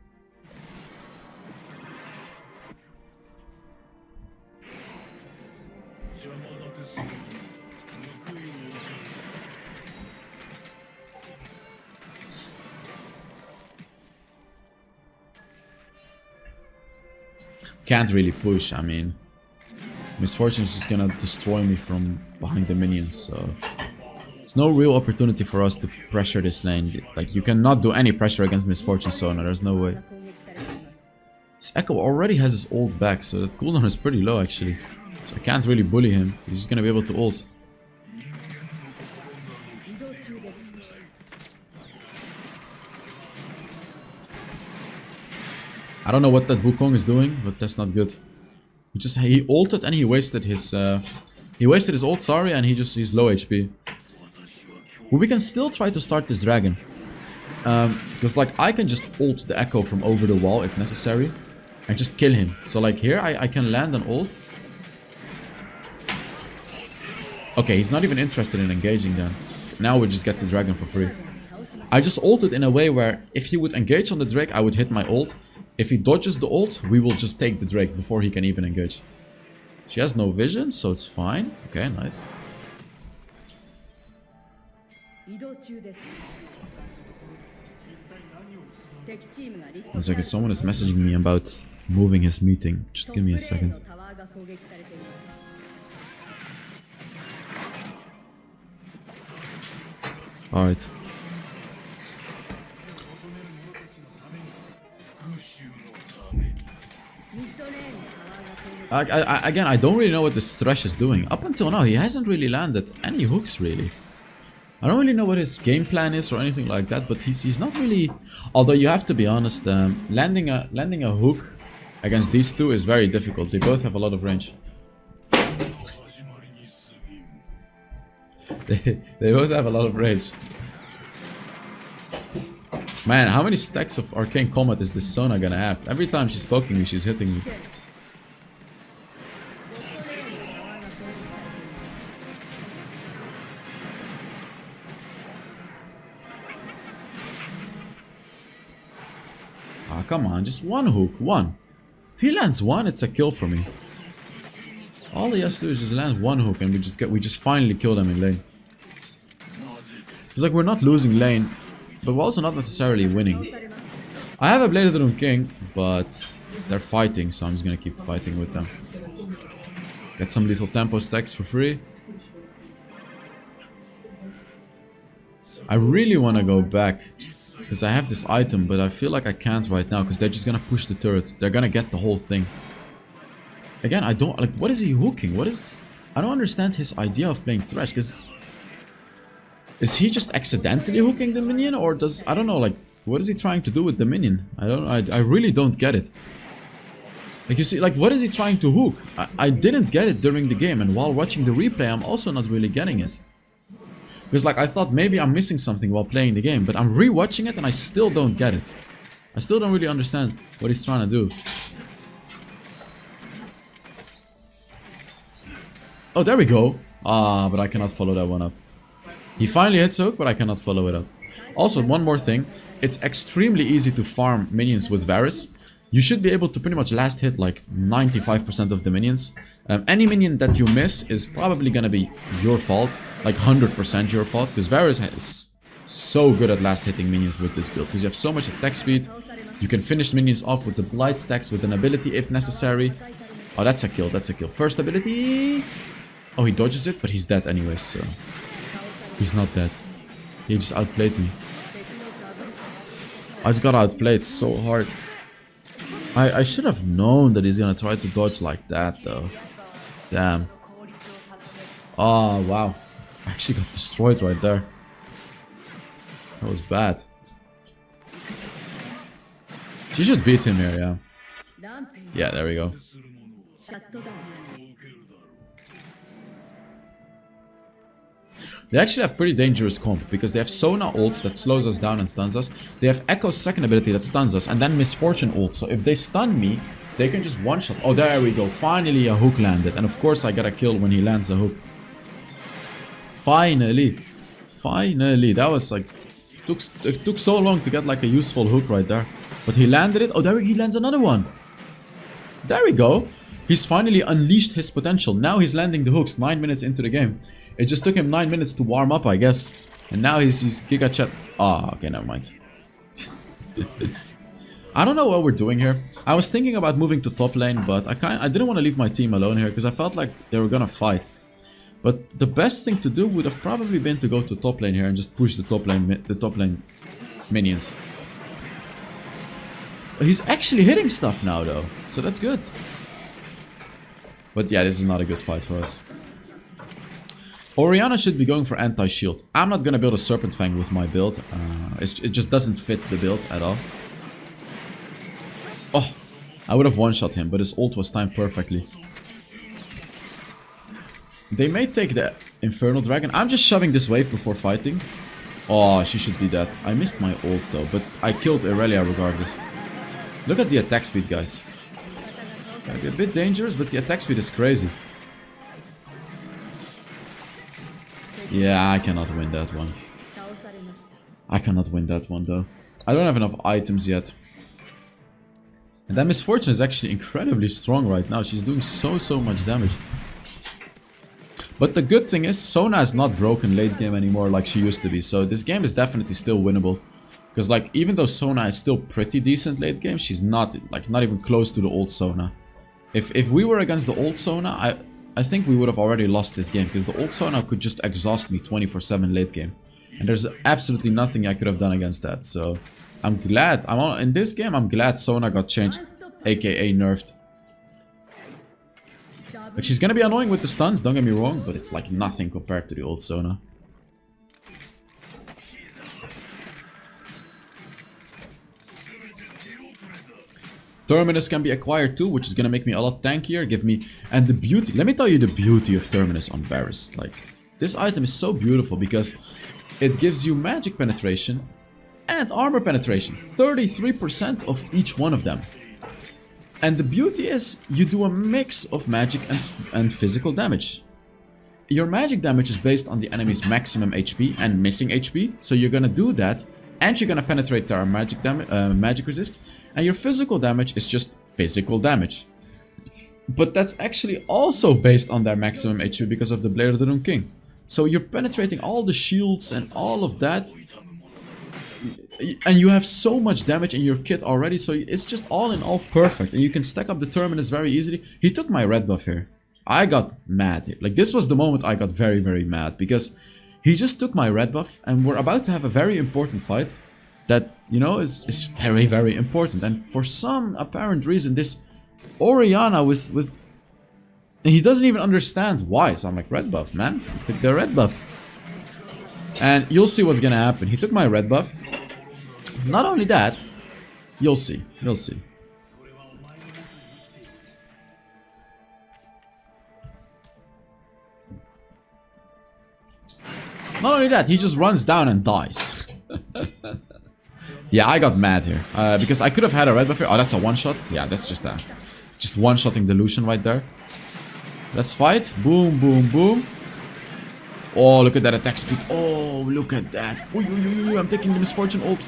Can't really push, I mean. Misfortune is just gonna destroy me from behind the minions, so... There's no real opportunity for us to pressure this lane. Like, you cannot do any pressure against Misfortune Sona, there's no way. This Echo already has his ult back, so that cooldown is pretty low actually. So I can't really bully him, he's just gonna be able to ult. I don't know what that Wukong is doing, but that's not good. He ulted and he wasted his ult, sorry, and he's low HP. But we can still try to start this dragon. Because like I can just ult the Echo from over the wall if necessary. And just kill him. So like here I can land an ult. Okay, he's not even interested in engaging then. Now we just get the dragon for free. I just ulted in a way where if he would engage on the Drake, I would hit my ult. If he dodges the ult, we will just take the Drake before he can even engage. She has no vision, so it's fine. Okay, nice. One second, someone is messaging me about moving his meeting. Just give me a second. Alright. Again, I don't really know what this Thresh is doing. Up until now, he hasn't really landed any hooks, really. I don't really know what his game plan is or anything like that, but he's not really... Although you have to be honest, landing a hook against these two is very difficult. They both have a lot of range. They both have a lot of range. Man, how many stacks of Arcane Combat is this Sona gonna have? Every time she's poking me, she's hitting me. Ah, come on, just one hook, one. If he lands one, it's a kill for me. All he has to do is just land one hook and we just finally kill them in lane. It's like we're not losing lane, but we're also not necessarily winning. I have a Blade of the Rune King, but they're fighting, so I'm just gonna keep fighting with them. Get some lethal tempo stacks for free. I really wanna go back, because I have this item, but I feel like I can't right now, because they're just gonna push the turret. They're gonna get the whole thing. Again, I don't, like, what is he hooking? What is... I don't understand his idea of playing Thresh, because... Is he just accidentally hooking the minion, or does... I don't know, like, what is he trying to do with the minion? I really don't get it. Like, you see, like, what is he trying to hook? I didn't get it during the game, and while watching the replay, I'm also not really getting it. Because, like, I thought maybe I'm missing something while playing the game, but I'm re-watching it and I still don't get it. I still don't really understand what he's trying to do. Oh, there we go. Ah, but I cannot follow that one up. He finally hits a hook, but I cannot follow it up. Also, one more thing. It's extremely easy to farm minions with Varus. You should be able to pretty much last hit like 95% of the minions. Any minion that you miss is probably gonna be your fault. Like 100% your fault. Because Varus is so good at last hitting minions with this build. Because you have so much attack speed. You can finish minions off with the blight stacks with an ability if necessary. Oh, that's a kill, that's a kill. First ability... Oh, he dodges it, but he's dead anyways, so... He's not dead. He just outplayed me. I just got outplayed so hard. I should have known that he's gonna try to dodge like that, though. Damn. Oh, wow. I actually got destroyed right there. That was bad. She should beat him here, yeah. Yeah, there we go. They actually have pretty dangerous comp, because they have Sona ult that slows us down and stuns us. They have Echo's second ability that stuns us, and then Misfortune ult. So if they stun me, they can just one-shot. Oh, there we go. Finally a hook landed. And of course I got a kill when he lands a hook. Finally. Finally. That was like... It took so long to get like a useful hook right there. But he landed it. Oh, there he lands another one. There we go. He's finally unleashed his potential. Now he's landing the hooks 9 minutes into the game. It just took him 9 minutes to warm up, I guess. And now he's Giga Chat. Ah, okay, never mind. I don't know what we're doing here. I was thinking about moving to top lane, but I didn't want to leave my team alone here because I felt like they were gonna fight. But the best thing to do would have probably been to go to top lane here and just push the top lane minions. He's actually hitting stuff now though, so that's good. But yeah, this is not a good fight for us. Orianna should be going for anti-shield. I'm not gonna build a Serpent Fang with my build. It just doesn't fit the build at all. Oh, I would have one-shot him, but his ult was timed perfectly. They may take the Infernal Dragon. I'm just shoving this wave before fighting. Oh, she should be dead. I missed my ult though, but I killed Irelia regardless. Look at the attack speed, guys. Might be a bit dangerous, but the attack speed is crazy. Yeah, I cannot win that one. I cannot win that one though. I don't have enough items yet. And that Misfortune is actually incredibly strong right now. She's doing so much damage. But the good thing is, Sona is not broken late game anymore like she used to be. So this game is definitely still winnable. Because like, even though Sona is still pretty decent late game, she's not like not even close to the old Sona. If we were against the old Sona, I think we would have already lost this game. Because the old Sona could just exhaust me 24/7 late game. And there's absolutely nothing I could have done against that. So I'm glad, in this game, I'm glad Sona got changed, aka nerfed. Like, she's gonna be annoying with the stuns, don't get me wrong, but it's like nothing compared to the old Sona. Terminus can be acquired too, which is gonna make me a lot tankier, and the beauty, let me tell you the beauty of Terminus on Varus. Like, this item is so beautiful because it gives you magic penetration and armor penetration, 33% of each one of them. And the beauty is, you do a mix of magic and physical damage. Your magic damage is based on the enemy's maximum HP and missing HP, so you're gonna do that, and you're gonna penetrate their magic resist, and your physical damage is just physical damage. But that's actually also based on their maximum HP because of the Blade of the Doom King. So you're penetrating all the shields and all of that, and you have so much damage in your kit already, so it's just all in all perfect. And you can stack up the Terminus very easily. He took my red buff here. I got mad here. Like, this was the moment I got very, very mad. Because he just took my red buff, and we're about to have a very important fight. That, you know, is very, very important. And for some apparent reason, this Orianna with... he doesn't even understand why. So I'm like, red buff, man. He took the red buff. And you'll see what's gonna happen. He took my red buff. Not only that, you'll see. You'll see. Not only that, he just runs down and dies. Yeah, I got mad here. Because I could have had a red buff here. Oh, that's a one-shot? Yeah, that's just a... just one-shotting the Lucian right there. Let's fight. Boom, boom, boom. Oh, look at that attack speed. Oh, look at that. Ooh, ooh, ooh, I'm taking the Misfortune ult.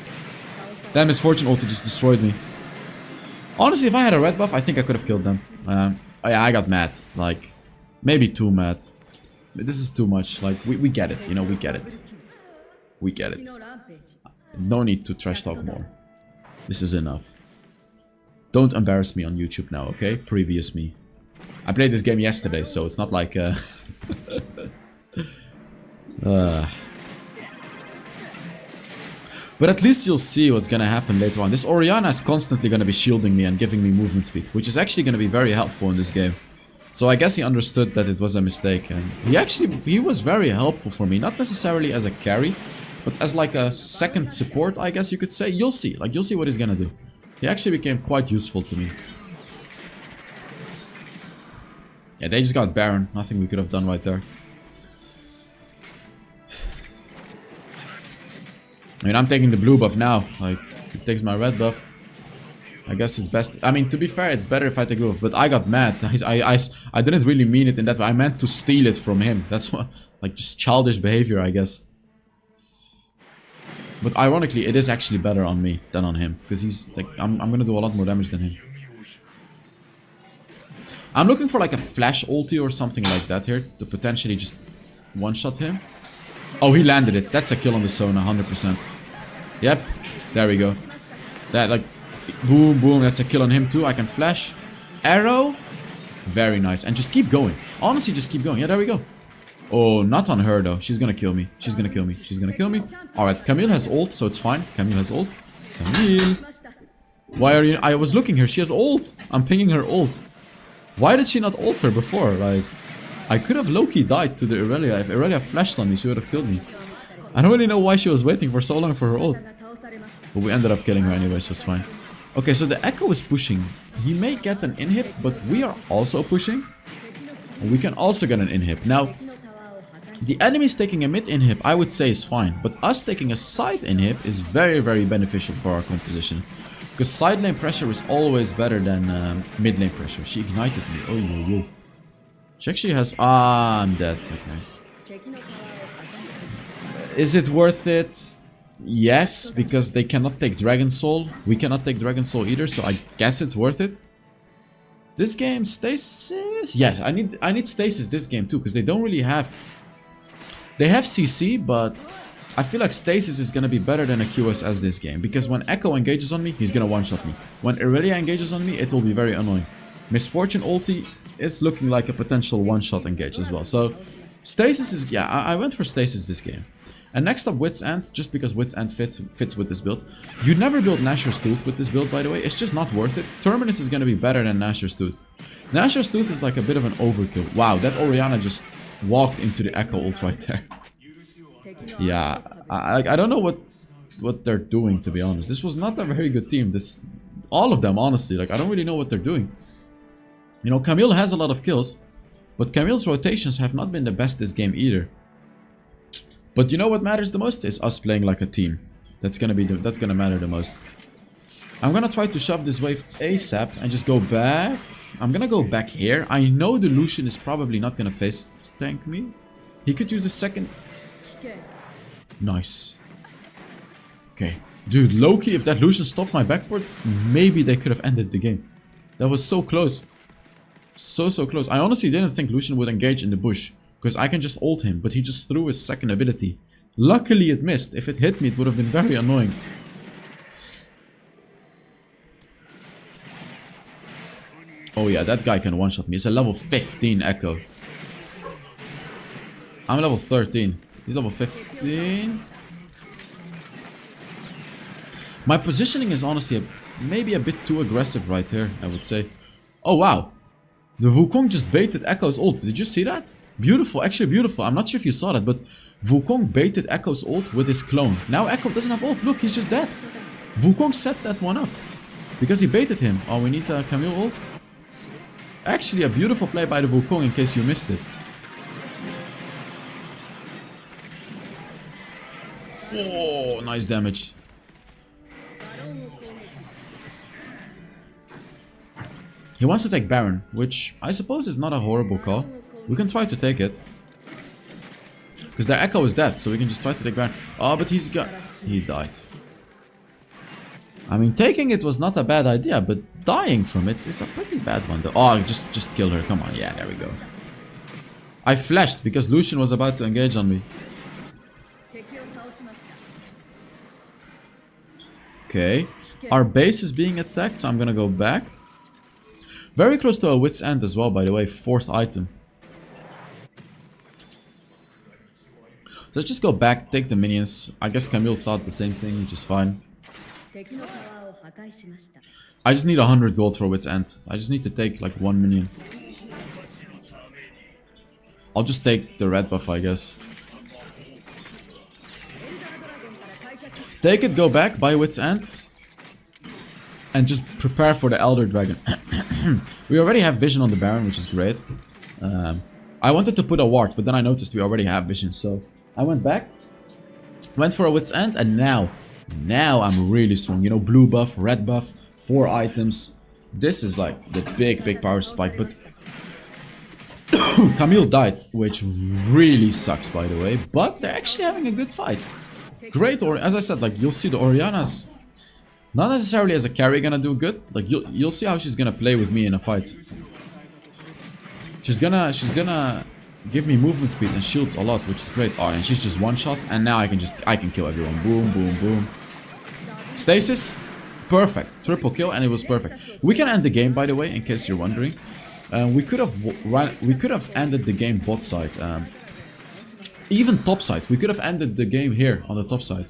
That Misfortune ult just destroyed me. Honestly, if I had a red buff, I think I could have killed them. Oh yeah, I got mad. Like, maybe too mad. This is too much. Like, we get it, you know, we get it. We get it. No need to trash talk more. This is enough. Don't embarrass me on YouTube now, okay? Previous me. I played this game yesterday, so it's not like... But at least you'll see what's gonna happen later on. This Orianna is constantly gonna be shielding me and giving me movement speed, which is actually gonna be very helpful in this game. So I guess he understood that it was a mistake, and he was very helpful for me. Not necessarily as a carry, but as like a second support, I guess you could say. You'll see, like, you'll see what he's gonna do. He actually became quite useful to me. Yeah, they just got Baron. Nothing we could have done right there. I mean, I'm taking the blue buff now. Like, he takes my red buff. I guess it's best. I mean, to be fair, it's better if I take blue buff. But I got mad. I didn't really mean it in that way. I meant to steal it from him. That's what, like, just childish behavior, I guess. But ironically, it is actually better on me than on him. Because he's, like, I'm gonna do a lot more damage than him. I'm looking for, like, a flash ulti or something like that here. To potentially just one-shot him. Oh, he landed it. That's a kill on the Sona, 100%. Yep. There we go. That, like, boom, boom. That's a kill on him, too. I can flash. Arrow. Very nice. And just keep going. Honestly, just keep going. Yeah, there we go. Oh, not on her, though. She's gonna kill me. She's gonna kill me. She's gonna kill me. Alright, Camille has ult, so it's fine. Camille has ult. Camille. Why are you... I was looking here. She has ult. I'm pinging her ult. Why did she not ult her before? Like... I could have low-key died to the Irelia. If Irelia flashed on me, she would have killed me. I don't really know why she was waiting for so long for her ult. But we ended up killing her anyway, so it's fine. Okay, so the Echo is pushing. He may get an inhib, but we are also pushing. And we can also get an inhib. Now, the enemies taking a mid inhib, I would say is fine. But us taking a side inhib is very, very beneficial for our composition. Because side lane pressure is always better than mid lane pressure. She ignited me. Oh, yo. She actually has... Ah, I'm dead. Okay. Is it worth it? Yes, because they cannot take Dragon Soul. We cannot take Dragon Soul either, so I guess it's worth it. This game, stay safe. QS? Yes, I need stasis this game too, because they don't really have... They have CC, but I feel like stasis is gonna be better than a QSS this game, because when Echo engages on me, he's gonna one-shot me. When Irelia engages on me, it will be very annoying. Misfortune ulti is looking like a potential one-shot engage as well. So stasis is... Yeah, I went for stasis this game. And next up, Wit's End, just because Wit's End fits with this build. You'd never build Nashor's Tooth with this build, by the way. It's just not worth it. Terminus is gonna be better than Nashor's Tooth. Nashor's Tooth is like a bit of an overkill. Wow, that Orianna just walked into the Echo ult right there. Yeah, I don't know what they're doing, to be honest. This was not a very good team. All of them, honestly. Like, I don't really know what they're doing. You know, Camille has a lot of kills, but Camille's rotations have not been the best this game either. But you know what matters the most is us playing like a team. That's gonna matter the most. I'm gonna try to shove this wave ASAP and just go back. I'm gonna go back here. I know the Lucian is probably not gonna face tank me. He could use a second. Nice. Okay. Dude, Loki, if that Lucian stopped my backboard, maybe they could have ended the game. That was so close. So close. I honestly didn't think Lucian would engage in the bush, because I can just ult him, but he just threw his second ability. Luckily it missed. If it hit me, it would have been very annoying. Oh yeah, that guy can one-shot me. It's a level 15 Echo. I'm level 13. He's level 15. My positioning is honestly maybe a bit too aggressive right here, I would say. Oh wow. The Wukong just baited Echo's ult. Did you see that? Beautiful, actually beautiful. I'm not sure if you saw that, but Wukong baited Echo's ult with his clone. Now Echo doesn't have ult. Look, he's just dead. Wukong set that one up because he baited him. Oh, we need a Camille ult. Actually, a beautiful play by the Wukong in case you missed it. Oh, nice damage. He wants to take Baron, which I suppose is not a horrible call. We can try to take it. Because their Echo is dead, so we can just try to take Baron. Oh, but he died. I mean, taking it was not a bad idea, but dying from it is a pretty bad one. Oh, just kill her. Come on. Yeah, there we go. I flashed because Lucian was about to engage on me. Okay. Our base is being attacked, so I'm gonna go back. Very close to a Wit's End as well, by the way. 4th item. Let's just go back, take the minions. I guess Camille thought the same thing, which is fine. I just need 100 gold for Wit's End. I just need to take like 1 minion. I'll just take the red buff, I guess. Take it, go back, buy Wit's End. And just prepare for the Elder Dragon. We already have vision on the Baron, which is great. I wanted to put a ward, but then I noticed we already have vision, so I went back. Went for a Wit's End, and now I'm really strong. You know, blue buff, red buff, 4 items. This is like the big power spike, but Camille died, which really sucks, by the way. But they're actually having a good fight. Great, or as I said, like you'll see the Orianna's not necessarily as a carry gonna do good. Like you'll see how she's gonna play with me in a fight. She's gonna give me movement speed and shields a lot, which is great. Oh, and she's just one shot, and now I can kill everyone. Boom, boom, boom. Stasis, perfect. Triple kill, and it was perfect. We can end the game, by the way, in case you're wondering. We could have ended the game bot side. Even top side. We could have ended the game here on the top side.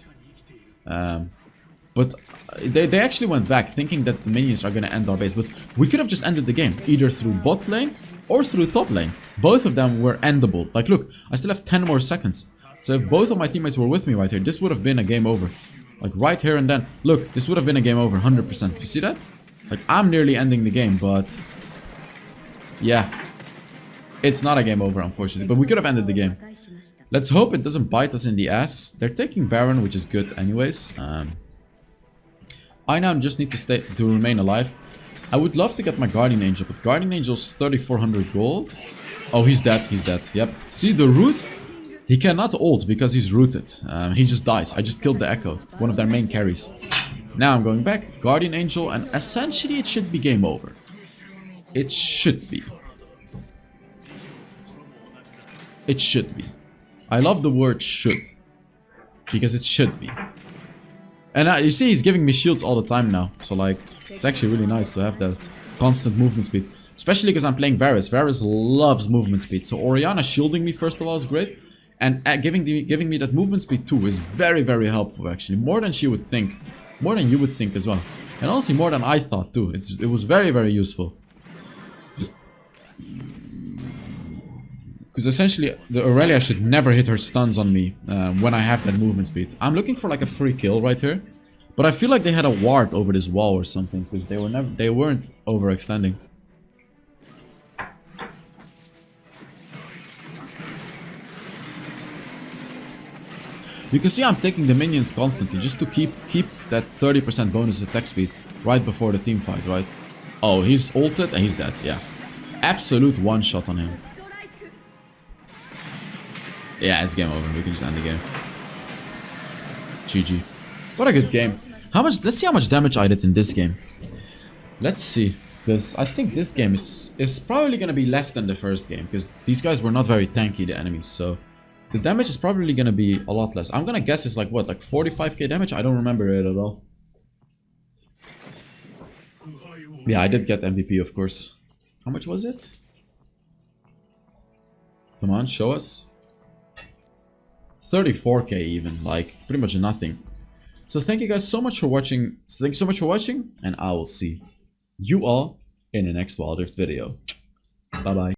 But they actually went back thinking that the minions are gonna end our base. But we could have just ended the game either through bot lane or through top lane. Both of them were endable. Like, look, I still have 10 more seconds. So if both of my teammates were with me right here, this would have been a game over. Like right here and then. Look, this would have been a game over, 100%. You see that? Like, I'm nearly ending the game, but yeah, it's not a game over, unfortunately. But we could have ended the game. Let's hope it doesn't bite us in the ass. They're taking Baron, which is good anyways. I now just need to remain alive. I would love to get my Guardian Angel, but Guardian Angel's 3,400 gold. Oh, he's dead, he's dead. Yep. See, the root, he cannot ult because he's rooted. He just dies. I just killed the Echo, one of their main carries. Now I'm going back, Guardian Angel, and essentially it should be game over. It should be. It should be. I love the word should. Because it should be. And you see he's giving me shields all the time now. So like, it's actually really nice to have that constant movement speed. Especially because I'm playing Varus. Varus loves movement speed. So Orianna shielding me first of all is great. And giving me that movement speed too is very, very helpful actually. More than she would think. More than you would think as well. And honestly more than I thought too. It was very, very useful. Because essentially, the Aurelia should never hit her stuns on me when I have that movement speed. I'm looking for like a free kill right here. But I feel like they had a ward over this wall or something. Because they weren't overextending. You can see I'm taking the minions constantly just to keep that 30% bonus attack speed right before the team fight, right? Oh, he's ulted and he's dead, yeah. Absolute one shot on him. Yeah, it's game over. We can just end the game. GG. What a good game. Let's see how much damage I did in this game. Let's see. Because I think this game it's probably gonna be less than the first game. Because these guys were not very tanky, the enemies, so the damage is probably gonna be a lot less. I'm gonna guess it's like what, like 45k damage? I don't remember it at all. Yeah, I did get MVP, of course. How much was it? Come on, show us. 34k even, like pretty much nothing. So thank you guys so much for watching. And I will see you all in the next Wild Rift video. Bye bye.